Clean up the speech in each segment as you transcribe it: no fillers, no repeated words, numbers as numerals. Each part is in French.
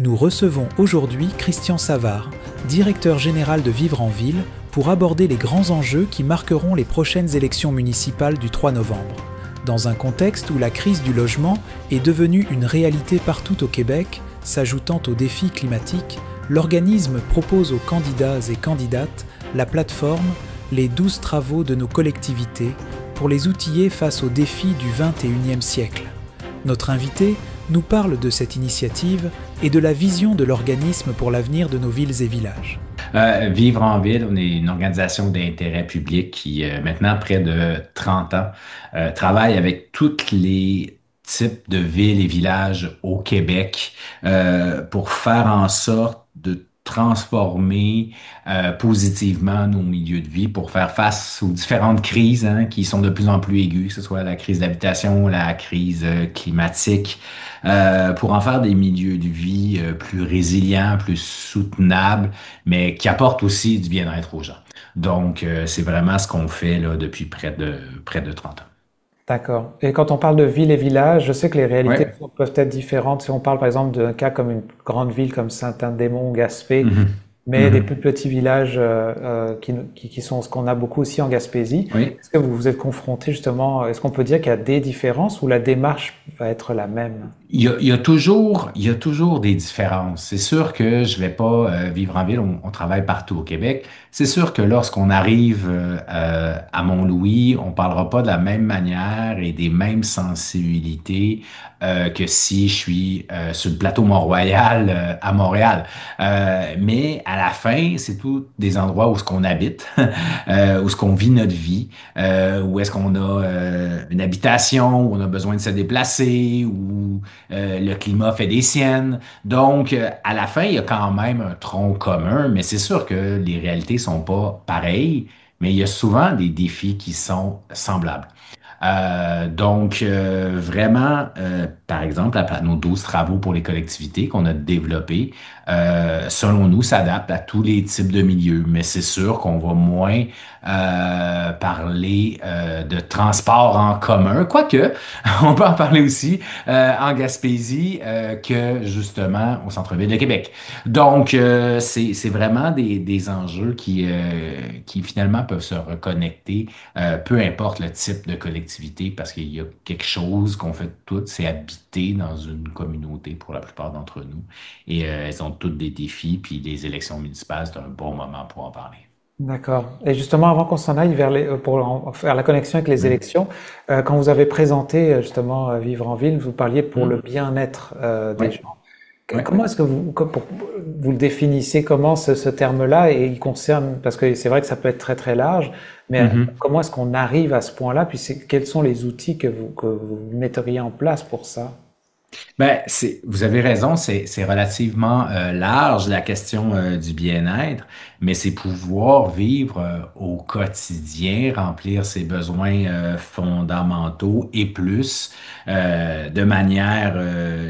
Nous recevons aujourd'hui Christian Savard, directeur général de Vivre en Ville, pour aborder les grands enjeux qui marqueront les prochaines élections municipales du 3 novembre. Dans un contexte où la crise du logement est devenue une réalité partout au Québec, s'ajoutant aux défis climatiques, l'organisme propose aux candidats et candidates la plateforme Les 12 travaux de nos collectivités pour les outiller face aux défis du 21e siècle. Notre invité nous parle de cette initiative et de la vision de l'organisme pour l'avenir de nos villes et villages. Vivre en ville, on est une organisation d'intérêt public qui, maintenant près de 30 ans, travaille avec tous les types de villes et villages au Québec pour faire en sorte de transformer positivement nos milieux de vie pour faire face aux différentes crises qui sont de plus en plus aiguës, que ce soit la crise d'habitation, la crise climatique, pour en faire des milieux de vie plus résilients, plus soutenables, mais qui apportent aussi du bien-être aux gens. Donc, c'est vraiment ce qu'on fait là, depuis près de 30 ans. D'accord. Et quand on parle de villes et villages, je sais que les réalités Ouais. peuvent être différentes. Si on parle par exemple d'un cas comme une grande ville comme Saint-Indémon, Gaspé, Mhm. mais des plus Mhm. petits villages qui sont ce qu'on a beaucoup aussi en Gaspésie. Oui. Est-ce que vous vous êtes confronté justement, est-ce qu'on peut dire qu'il y a des différences ou la démarche va être la même? Il y a toujours des différences. C'est sûr que je vais pas vivre en ville, on travaille partout au Québec. C'est sûr que lorsqu'on arrive à Mont-Louis, on parlera pas de la même manière et des mêmes sensibilités que si je suis sur le plateau Mont-Royal à Montréal. Mais à la fin, c'est tous des endroits où ce qu'on habite, où ce qu'on vit notre vie, où est-ce qu'on a une habitation, où on a besoin de se déplacer, où le climat fait des siennes. Donc, à la fin, il y a quand même un tronc commun, mais c'est sûr que les réalités sont pas pareilles, mais il y a souvent des défis qui sont semblables. Donc, vraiment, par exemple, nos 12 travaux pour les collectivités qu'on a développés, selon nous, s'adaptent à tous les types de milieux. Mais c'est sûr qu'on va moins parler de transport en commun, quoique on peut en parler aussi en Gaspésie que justement au centre-ville de Québec. Donc, c'est vraiment des enjeux qui finalement peuvent se reconnecter peu importe le type de collectivité, parce qu'il y a quelque chose qu'on fait toutes, c'est habiter dans une communauté pour la plupart d'entre nous. Et elles ont toutes des défis, puis les élections municipales, c'est un bon moment pour en parler. D'accord. Et justement, avant qu'on s'en aille pour faire la connexion avec les Mm. élections, quand vous avez présenté justement Vivre en ville, vous parliez pour le Mm. bien-être des Oui, gens. oui. Comment est-ce que vous le définissez, comment ce terme-là, et il concerne, parce que c'est vrai que ça peut être très très large, mais Mhm. comment est-ce qu'on arrive à ce point-là, puis quels sont les outils que vous metteriez en place pour ça? Ben, vous avez raison, c'est relativement large la question du bien-être, mais c'est pouvoir vivre au quotidien, remplir ses besoins fondamentaux et plus de manière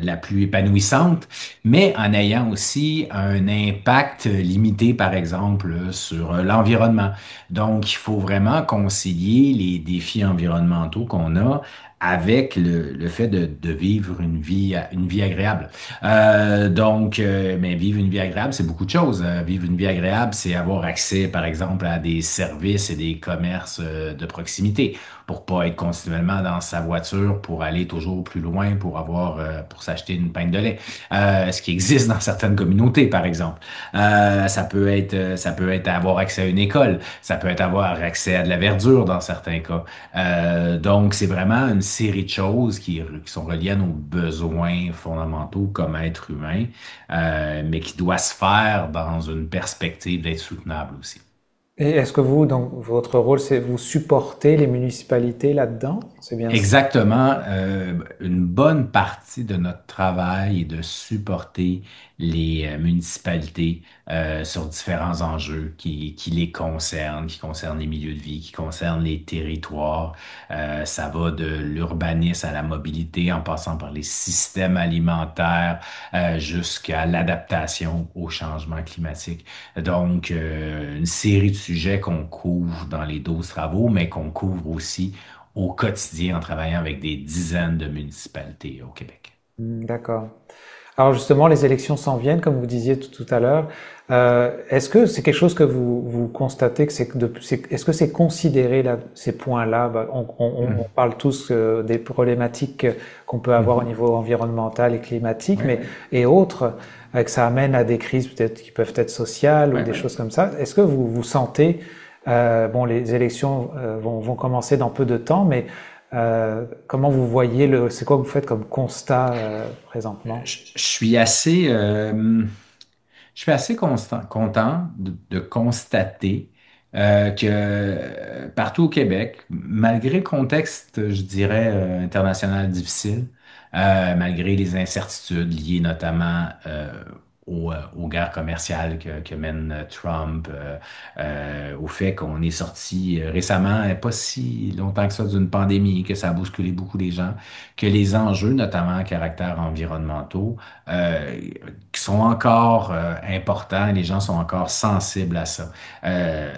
la plus épanouissante, mais en ayant aussi un impact limité, par exemple, sur l'environnement. Donc, il faut vraiment concilier les défis environnementaux qu'on a avec le fait de vivre une vie agréable. Mais vivre une vie agréable, c'est beaucoup de choses. Vivre une vie agréable, c'est avoir accès, par exemple, à des services et des commerces de proximité pour pas être continuellement dans sa voiture pour aller toujours plus loin pour s'acheter une pinte de lait. Ce qui existe dans certaines communautés, par exemple. Ça peut être avoir accès à une école. Ça peut être avoir accès à de la verdure dans certains cas. Donc, c'est vraiment une série de choses qui sont reliées à nos besoins fondamentaux comme être humain, mais qui doit se faire dans une perspective d'être soutenable aussi. Et est-ce que vous, donc, votre rôle, c'est vous supporter les municipalités là-dedans? C'est bien ça? Exactement. Une bonne partie de notre travail est de supporter les municipalités sur différents enjeux qui les concernent, qui concernent les milieux de vie, qui concernent les territoires. Ça va de l'urbanisme à la mobilité, en passant par les systèmes alimentaires, jusqu'à l'adaptation au changement climatique. Donc, une série de sujets qu'on couvre dans les 12 travaux, mais qu'on couvre aussi au quotidien en travaillant avec des dizaines de municipalités au Québec. D'accord. Alors justement, les élections s'en viennent, comme vous disiez tout à l'heure. Est-ce que c'est quelque chose que vous constatez que est-ce que c'est considéré là, ces points-là? On Mhm. parle tous des problématiques qu'on peut avoir au Mhm. niveau environnemental et climatique, Ouais, mais et autres, que ça amène à des crises peut-être qui peuvent être sociales ou ouais, des ouais. choses comme ça. Est-ce que vous sentez, bon, les élections vont commencer dans peu de temps, mais comment vous voyez c'est quoi que vous faites comme constat présentement? Je suis assez content de constater que partout au Québec, malgré le contexte, je dirais, international difficile, malgré les incertitudes liées notamment aux guerres commerciales que mène Trump, au fait qu'on est sorti récemment, pas si longtemps que ça, d'une pandémie, que ça a bousculé beaucoup les gens, que les enjeux, notamment à caractère environnementaux, euh, qui sont encore importants, les gens sont encore sensibles à ça. Euh,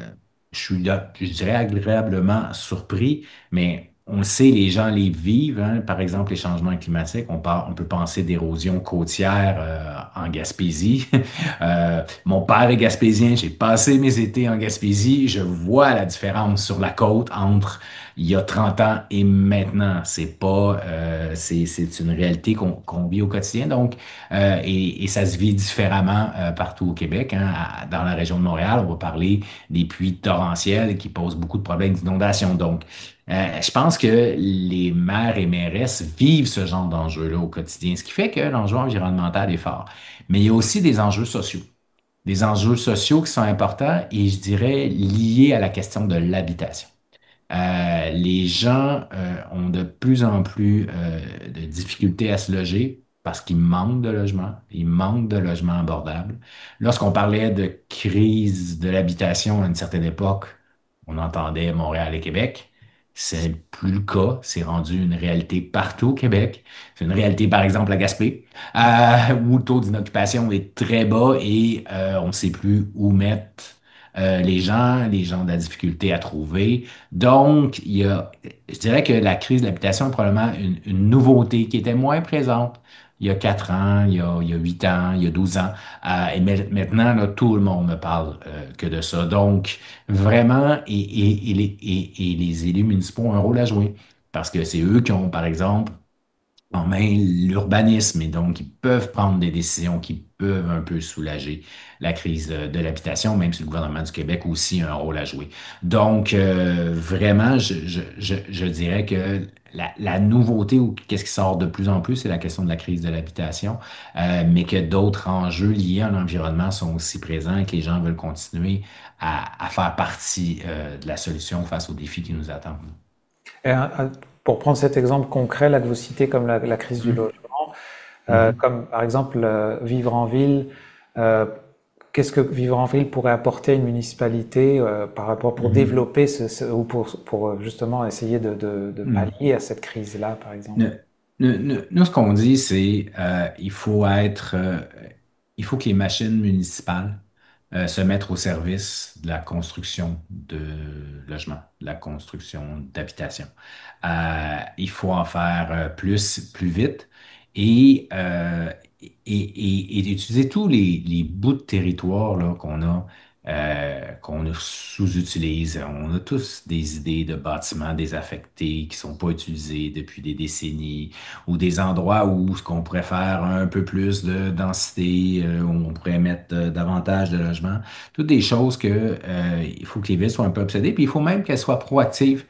je suis là, je dirais agréablement surpris, mais on le sait, les gens les vivent, hein. Par exemple, les changements climatiques, on peut penser d'érosion côtière en Gaspésie. Mon père est gaspésien, j'ai passé mes étés en Gaspésie, je vois la différence sur la côte entre il y a 30 ans et maintenant. C'est pas, c'est une réalité qu'on vit au quotidien. Donc, et ça se vit différemment partout au Québec, hein. Dans la région de Montréal, on va parler des pluies torrentielles qui posent beaucoup de problèmes d'inondation. Donc, je pense que les maires et mairesses vivent ce genre d'enjeu-là au quotidien, ce qui fait que l'enjeu environnemental est fort. Mais il y a aussi des enjeux sociaux. Des enjeux sociaux qui sont importants et je dirais liés à la question de l'habitation. Les gens ont de plus en plus de difficultés à se loger parce qu'ils manquent de logements, ils manquent de logements abordables. Lorsqu'on parlait de crise de l'habitation à une certaine époque, on entendait Montréal et Québec. C'est plus le cas. C'est rendu une réalité partout au Québec. C'est une réalité, par exemple, à Gaspé, où le taux d'inoccupation est très bas et on ne sait plus où mettre les gens ont de la difficulté à trouver. Donc, je dirais que la crise de l'habitation est probablement une nouveauté qui était moins présente il y a 4 ans, il y a 8 ans, il y a 12 ans. Et maintenant, là, tout le monde ne parle que de ça. Donc, vraiment, et les élus municipaux ont un rôle à jouer parce que c'est eux qui ont, par exemple, en main l'urbanisme et donc ils peuvent prendre des décisions qui peuvent un peu soulager la crise de l'habitation, même si le gouvernement du Québec a aussi un rôle à jouer. Donc, vraiment, je dirais que la nouveauté ou qu'est-ce qui sort de plus en plus, c'est la question de la crise de l'habitation, mais que d'autres enjeux liés à l'environnement sont aussi présents et que les gens veulent continuer à faire partie de la solution face aux défis qui nous attendent. Et pour prendre cet exemple concret là que vous citez comme la crise du Mhm. logement, Mhm. comme par exemple vivre en ville, euh, qu'est-ce que vivre en ville pourrait apporter à une municipalité par rapport pour Mhm. développer ou pour justement essayer de Mhm. pallier à cette crise-là, par exemple? Nous, nous, ce qu'on dit, c'est il faut que les machines municipales se mettent au service de la construction de logements, de la construction d'habitations. Il faut en faire plus, plus vite et, et utiliser tous les bouts de territoire là, qu'on sous-utilise. On a tous des idées de bâtiments désaffectés qui sont pas utilisés depuis des décennies ou des endroits où ce qu'on pourrait faire un peu plus de densité, où on pourrait mettre davantage de logements. Toutes des choses il faut que les villes soient un peu obsédées, puis il faut même qu'elles soient proactives.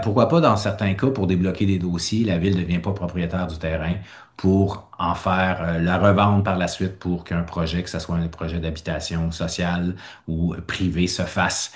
Pourquoi pas, dans certains cas, pour débloquer des dossiers, la ville ne devient pas propriétaire du terrain pour en faire la revendre par la suite pour qu'un projet, que ce soit un projet d'habitation sociale ou privé, se fasse.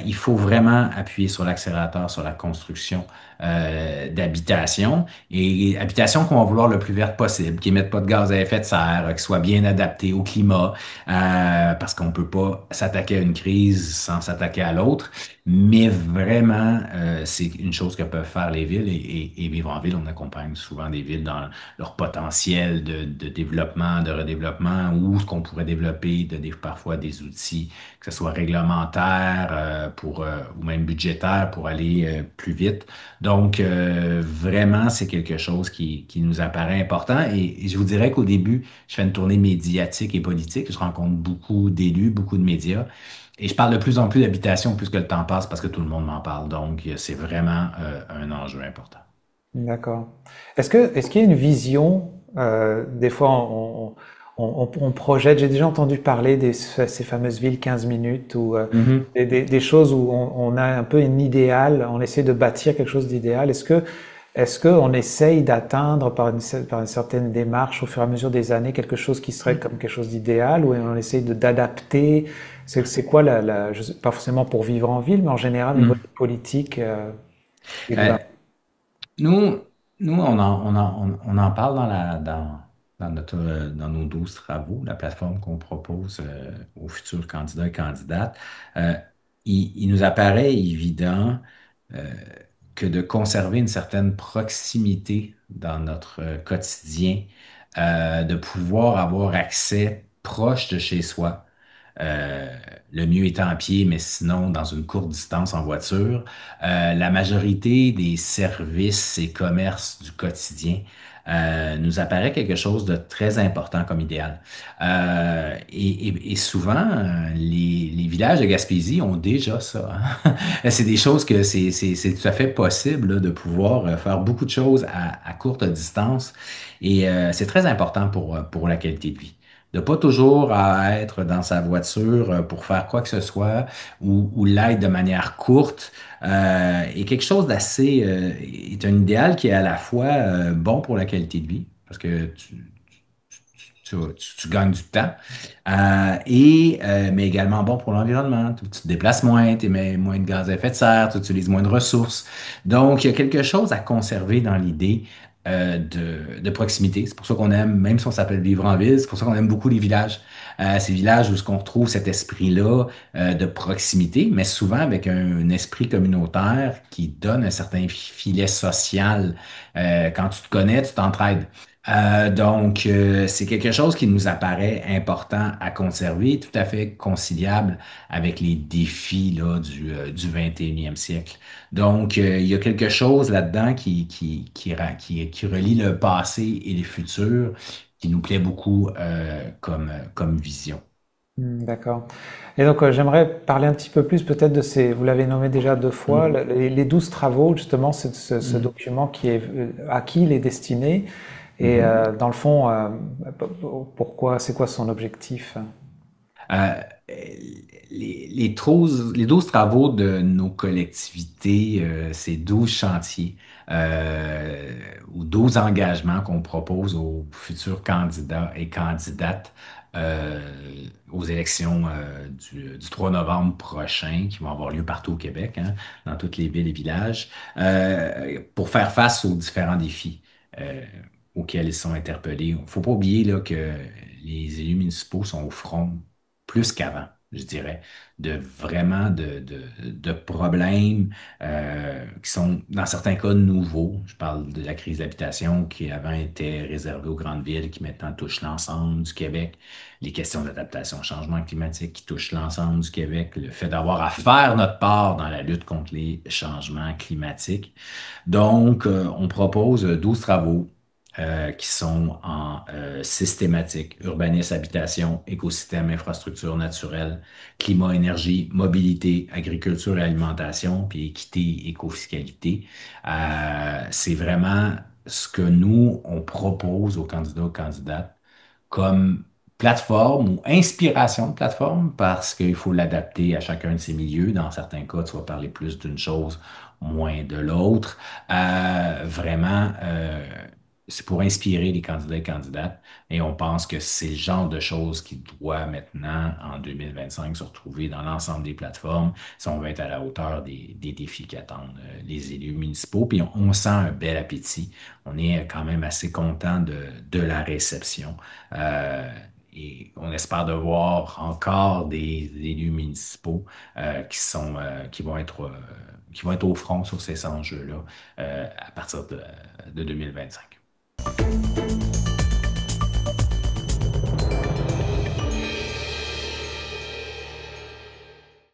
Il faut vraiment appuyer sur l'accélérateur, sur la construction d'habitation et habitation qu'on va vouloir le plus verte possible, qui émettent pas de gaz à effet de serre, qui soit bien adapté au climat, parce qu'on peut pas s'attaquer à une crise sans s'attaquer à l'autre. Mais vraiment, c'est une chose que peuvent faire les villes et vivre en ville. On accompagne souvent des villes dans leur potentiel de développement, de redéveloppement, ou ce qu'on pourrait développer parfois des outils, que ce soit réglementaires ou même budgétaires pour aller plus vite. Donc, vraiment, c'est quelque chose qui nous apparaît important. Et je vous dirais qu'au début, je fais une tournée médiatique et politique. Je rencontre beaucoup d'élus, beaucoup de médias. Et je parle de plus en plus d'habitation plus que le temps passe parce que tout le monde m'en parle. Donc, c'est vraiment un enjeu important. D'accord. Est-ce qu'il y a une vision, des fois on projette, j'ai déjà entendu parler ces fameuses villes 15 minutes ou Mhm. des choses où on a un peu un idéal, on essaie de bâtir quelque chose d'idéal. Est-ce qu'on essaye d'atteindre par une certaine démarche au fur et à mesure des années quelque chose qui serait comme quelque chose d'idéal ou on essaye d'adapter? C'est quoi je sais, pas forcément pour vivre en ville, mais en général au niveau Mhm. politique et Euh, gouvernemental. nous, on en parle dans dans nos 12 travaux, la plateforme qu'on propose aux futurs candidats et candidates. Euh, il nous apparaît évident euh, que de conserver une certaine proximité dans notre quotidien, de pouvoir avoir accès proche de chez soi. Euh, le mieux étant à pied, mais sinon dans une courte distance en voiture. La majorité des services et commerces du quotidien nous apparaît quelque chose de très important comme idéal. Et souvent, les villages de Gaspésie ont déjà ça, hein. C'est des choses que c'est tout à fait possible là, de pouvoir faire beaucoup de choses à courte distance. Et c'est très important pour la qualité de vie. De pas toujours à être dans sa voiture pour faire quoi que ce soit ou l'être de manière courte et quelque chose d'assez est un idéal qui est à la fois bon pour la qualité de vie parce que tu gagnes du temps mais également bon pour l'environnement. Tu te déplaces moins, tu émets moins de gaz à effet de serre, tu utilises moins de ressources. Donc, il y a quelque chose à conserver dans l'idée de proximité. C'est pour ça qu'on aime, même si on s'appelle vivre en ville, c'est pour ça qu'on aime beaucoup les villages. Ces villages où ce qu'on retrouve cet esprit-là de proximité, mais souvent avec un esprit communautaire qui donne un certain filet social. Quand tu te connais, tu t'entraides. Donc, c'est quelque chose qui nous apparaît important à conserver, tout à fait conciliable avec les défis là, du 21e siècle. Donc, il y a quelque chose là-dedans qui relie le passé et le futur, qui nous plaît beaucoup comme vision. D'accord. Et donc, j'aimerais parler un petit peu plus peut-être de vous l'avez nommé déjà deux fois, Mm. les 12 travaux, justement, c'est ce Mm. document qui est à qui il est destiné et Mhm. dans le fond, pourquoi, c'est quoi son objectif? Euh, les 12 travaux de nos collectivités, c'est 12 chantiers ou 12 engagements qu'on propose aux futurs candidats et candidates euh, aux élections du 3 novembre prochain, qui vont avoir lieu partout au Québec, hein, dans toutes les villes et villages, pour faire face aux différents défis auxquels ils sont interpellés. Il ne faut pas oublier là, que les élus municipaux sont au front plus qu'avant, je dirais, de problèmes qui sont, dans certains cas, nouveaux. Je parle de la crise d'habitation qui avant était réservée aux grandes villes, qui maintenant touche l'ensemble du Québec. Les questions d'adaptation au changement climatique qui touchent l'ensemble du Québec. Le fait d'avoir à faire notre part dans la lutte contre les changements climatiques. Donc, on propose 12 travaux qui sont en systématique, urbanisme, habitation, écosystème, infrastructure naturelle, climat, énergie, mobilité, agriculture et alimentation, puis équité, écofiscalité. C'est vraiment ce que nous, on propose aux candidats, aux candidates comme plateforme ou inspiration de plateforme parce qu'il faut l'adapter à chacun de ces milieux. Dans certains cas, tu vas parler plus d'une chose, moins de l'autre. C'est pour inspirer les candidats et candidates et on pense que c'est le genre de choses qui doit maintenant, en 2025, se retrouver dans l'ensemble des plateformes si on veut être à la hauteur des défis qu'attendent les élus municipaux. Puis on sent un bel appétit. On est quand même assez content de la réception. Euh, et on espère de voir encore des élus municipaux qui vont être au front sur ces enjeux-là à partir de 2025.